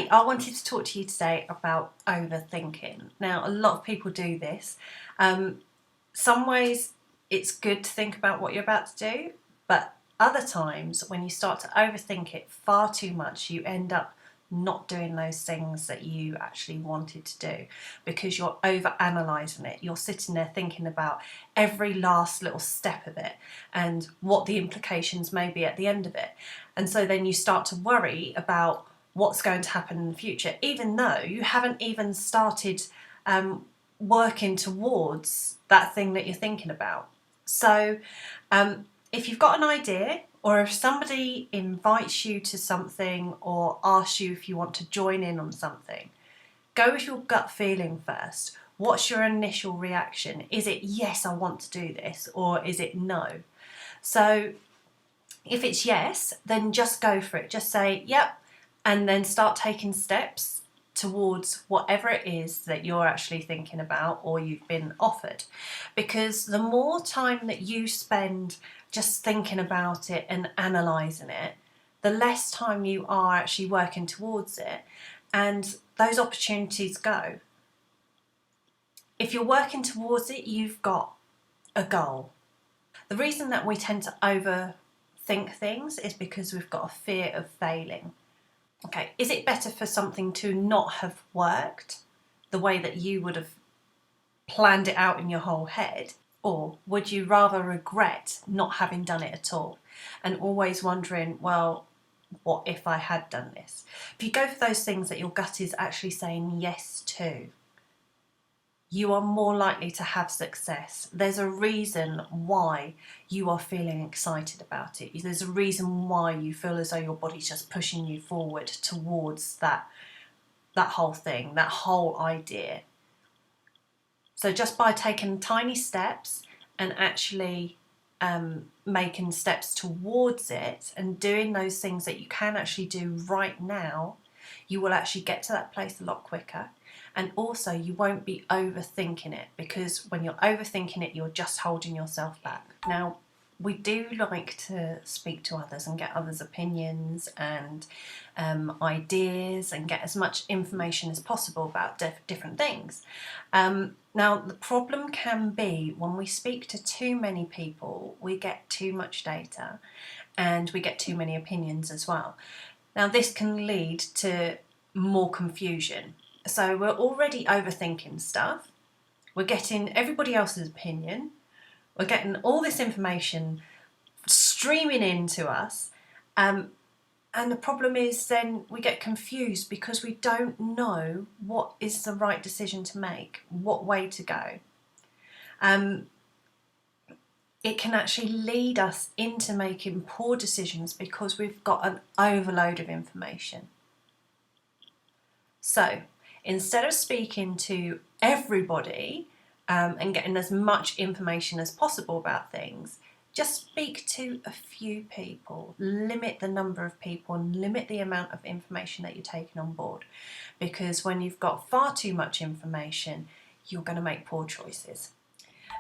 Hey, I wanted to talk to you today about overthinking. Now, a lot of people do this. Some ways it's good to think about what you're about to do, but other times when you start to overthink it far too much, you end up not doing those things that you actually wanted to do because you're over analysing it. You're sitting there thinking about every last little step of it and what the implications may be at the end of it. And so then you start to worry about what's going to happen in the future, even though you haven't even started working towards that thing that you're thinking about. So if you've got an idea, or if somebody invites you to something or asks you if you want to join in on something, go with your gut feeling first. What's your initial reaction? Is it yes, I want to do this, or is it no? So if it's yes, then just go for it. Just say yep, and then start taking steps towards whatever it is that you're actually thinking about or you've been offered. Because the more time that you spend just thinking about it and analysing it, the less time you are actually working towards it, and those opportunities go. If you're working towards it, you've got a goal. The reason that we tend to overthink things is because we've got a fear of failing. Okay, is it better for something to not have worked the way that you would have planned it out in your whole head? Or would you rather regret not having done it at all and always wondering, well, what if I had done this? If you go for those things that your gut is actually saying yes to, you are more likely to have success. There's a reason why you are feeling excited about it. There's a reason why you feel as though your body's just pushing you forward towards that whole thing, that whole idea. So just by taking tiny steps and actually making steps towards it and doing those things that you can actually do right now, you will actually get to that place a lot quicker. And also you won't be overthinking it, because when you're overthinking it, you're just holding yourself back. Now, we do like to speak to others and get others' opinions and ideas and get as much information as possible about different things. Now, the problem can be when we speak to too many people, we get too much data and we get too many opinions as well. Now, this can lead to more confusion. So we're already overthinking stuff. We're getting everybody else's opinion. We're getting all this information streaming into us. And the problem is then we get confused because we don't know what is the right decision to make, what way to go. It can actually lead us into making poor decisions because we've got an overload of information. So instead of speaking to everybody and getting as much information as possible about things, just speak to a few people. Limit the number of people and limit the amount of information that you're taking on board. Because when you've got far too much information, you're going to make poor choices.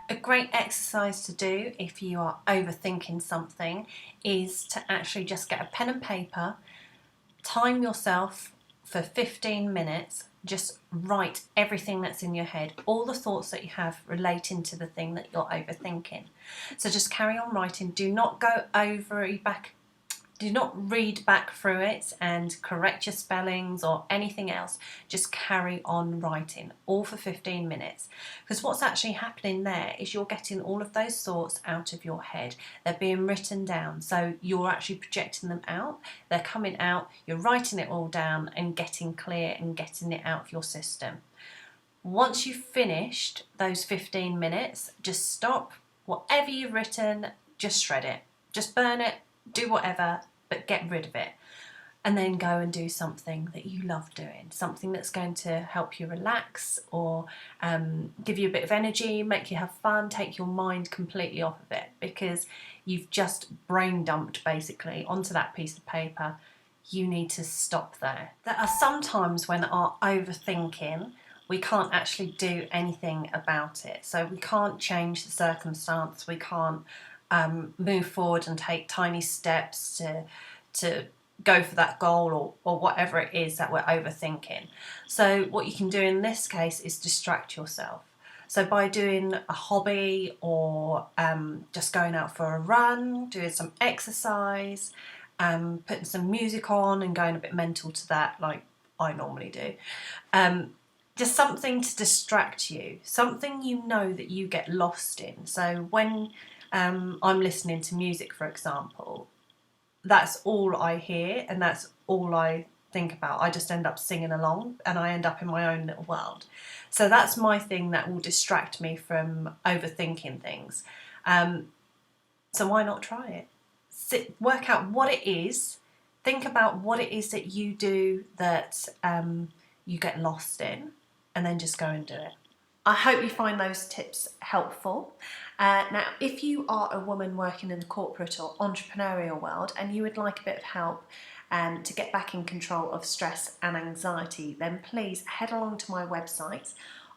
A great exercise to do if you are overthinking something is to actually just get a pen and paper, time yourself for 15 minutes, just write everything that's in your head, all the thoughts that you have relating to the thing that you're overthinking. So just carry on writing. Do not go do not read back through it and correct your spellings or anything else. Just carry on writing, all for 15 minutes. Because what's actually happening there is you're getting all of those thoughts out of your head. They're being written down. So you're actually projecting them out. They're coming out. You're writing it all down and getting clear and getting it out of your system. Once you've finished those 15 minutes, just stop. Whatever you've written, just shred it. Just burn it. Do whatever, but get rid of it. And then go and do something that you love doing, something that's going to help you relax or give you a bit of energy, make you have fun, take your mind completely off of it, because you've just brain dumped basically onto that piece of paper. You need to stop there. There are some times when our overthinking, we can't actually do anything about it. So we can't change the circumstance, we can't move forward and take tiny steps to go for that goal or whatever it is that we're overthinking. So what you can do in this case is distract yourself. So by doing a hobby or just going out for a run, doing some exercise, putting some music on and going a bit mental to that, like I normally do. Just something to distract you, something you know that you get lost in. So when I'm listening to music, for example, that's all I hear and that's all I think about. I just end up singing along and I end up in my own little world. So that's my thing that will distract me from overthinking things. So why not try it? Work out what it is. Think about what it is that you do that you get lost in, and then just go and do it. I hope you find those tips helpful. Now, if you are a woman working in the corporate or entrepreneurial world and you would like a bit of help to get back in control of stress and anxiety, then please head along to my website.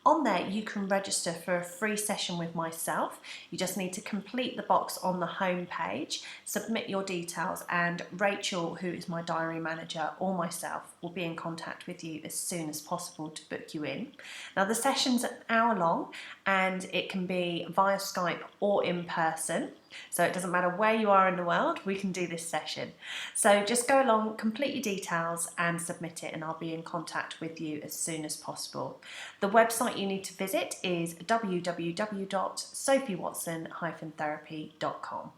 On there, you can register for a free session with myself. You just need to complete the box on the home page, submit your details, and Rachel, who is my diary manager, or myself will be in contact with you as soon as possible to book you in. Now, the session's an hour long and it can be via Skype or in person. So it doesn't matter where you are in the world, we can do this session. So just go along, complete your details and submit it, and I'll be in contact with you as soon as possible. The website you need to visit is www.sophiewatson-therapy.com.